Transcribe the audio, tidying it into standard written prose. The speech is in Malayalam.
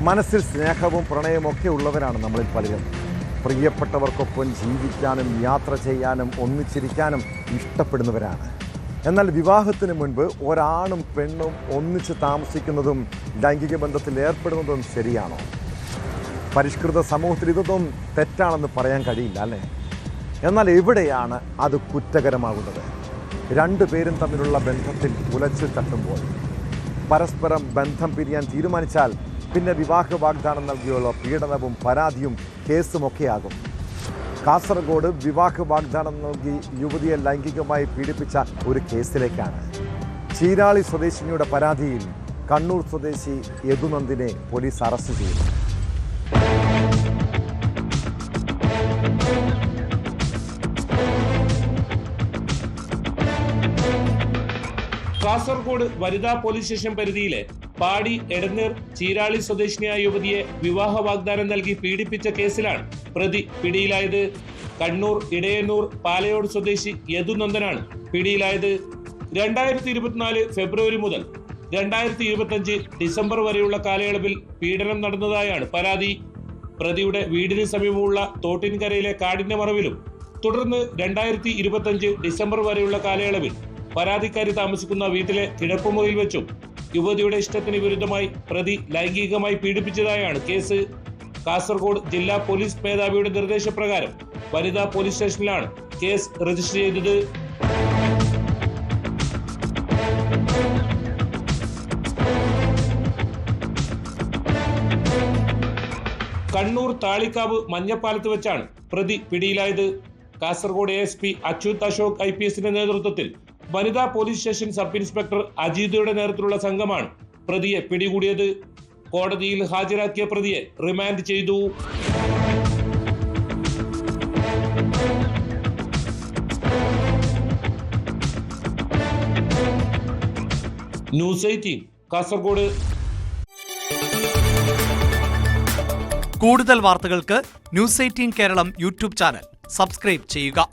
മനസ്സിൽ സ്നേഹവും പ്രണയമൊക്കെ ഉള്ളവരാണ് നമ്മളിൽ പലരും. പ്രിയപ്പെട്ടവർക്കൊപ്പം ജീവിക്കാനും യാത്ര ചെയ്യാനും ഒന്നിച്ചിരിക്കാനും ഇഷ്ടപ്പെടുന്നവരാണ്. എന്നാൽ വിവാഹത്തിന് മുൻപ് ഒരാണും പെണ്ണും ഒന്നിച്ച് താമസിക്കുന്നതും ലൈംഗിക ബന്ധത്തിൽ ഏർപ്പെടുന്നതും ശരിയാണോ? പരിഷ്കൃത സമൂഹത്തിൽ ഇതൊന്നും തെറ്റാണെന്ന് പറയാൻ കഴിയില്ല അല്ലേ? എന്നാൽ എവിടെയാണ് അത് കുറ്റകരമാകുന്നത്? രണ്ടുപേരും തമ്മിലുള്ള ബന്ധത്തിൽ ഉലച്ചിൽ തട്ടുമ്പോൾ, പരസ്പരം ബന്ധം പിരിയാൻ തീരുമാനിച്ചാൽ പിന്നെ വിവാഹ വാഗ്ദാനം നൽകിയുള്ള പീഡനവും പരാതിയും കേസുമൊക്കെയാകും. കാസർഗോഡ് വിവാഹ വാഗ്ദാനം നൽകി യുവതിയെ ലൈംഗികമായി പീഡിപ്പിച്ച ഒരു കേസിലേക്കാണ്. ചീരാളി സ്വദേശിനിയുടെ പരാതിയിൽ കണ്ണൂർ സ്വദേശി യദുനന്ദിനെ പോലീസ് അറസ്റ്റ് ചെയ്തു. കാസർഗോഡ് വനിതാ പോലീസ് സ്റ്റേഷൻ പരിധിയിലെ പാടി എടനീർ ചീരാളി സ്വദേശിനിയായ യുവതിയെ വിവാഹ വാഗ്ദാനം നൽകി പീഡിപ്പിച്ച കേസിലാണ് പ്രതി പിടിയിലായത്. കണ്ണൂർ ഇടയന്നൂർ പാലയോട് സ്വദേശി യദുനന്ദനാണ് പിടിയിലായത്. 2024 ഫെബ്രുവരി മുതൽ 2025 ഡിസംബർ വരെയുള്ള കാലയളവിൽ പീഡനം നടന്നതായാണ് പരാതി. പ്രതിയുടെ വീടിന് സമീപമുള്ള തോട്ടിൻകരയിലെ കാടിന്റെ മറവിലും തുടർന്ന് 2025 ഡിസംബർ വരെയുള്ള കാലയളവിൽ പരാതിക്കാരി താമസിക്കുന്ന വീട്ടിലെ കിടപ്പുമുറിയിൽ വെച്ചും യുവതിയുടെ ഇഷ്ടത്തിന് വിരുദ്ധമായി പ്രതി ലൈംഗികമായി പീഡിപ്പിച്ചതായാണ് കേസ്. കാസർഗോഡ് ജില്ലാ പോലീസ് മേധാവിയുടെ നിർദ്ദേശപ്രകാരം വനിതാ പോലീസ് സ്റ്റേഷനിലാണ് കേസ് രജിസ്റ്റർ ചെയ്തത്. കണ്ണൂർ താളിക്കാവ് മഞ്ഞപ്പാലത്ത് വെച്ചാണ് പ്രതി പിടിയിലായത്. കാസർഗോഡ് ASP അച്യുത് അശോക് IPSന്റെ നേതൃത്വത്തിൽ വനിതാ പോലീസ് സ്റ്റേഷൻ സബ് ഇൻസ്പെക്ടർ അജീതയുടെ നേതൃത്വത്തിലുള്ള സംഘമാണ് പ്രതിയെ പിടികൂടിയത്. കോടതിയിൽ ഹാജരാക്കിയ പ്രതിയെ റിമാൻഡ് ചെയ്തു. ന്യൂസ് 18 കാസർഗോഡ്. കൂടുതൽ വാർത്തകൾക്ക് news 18 Keralam YouTube channel subscribe ചെയ്യുക.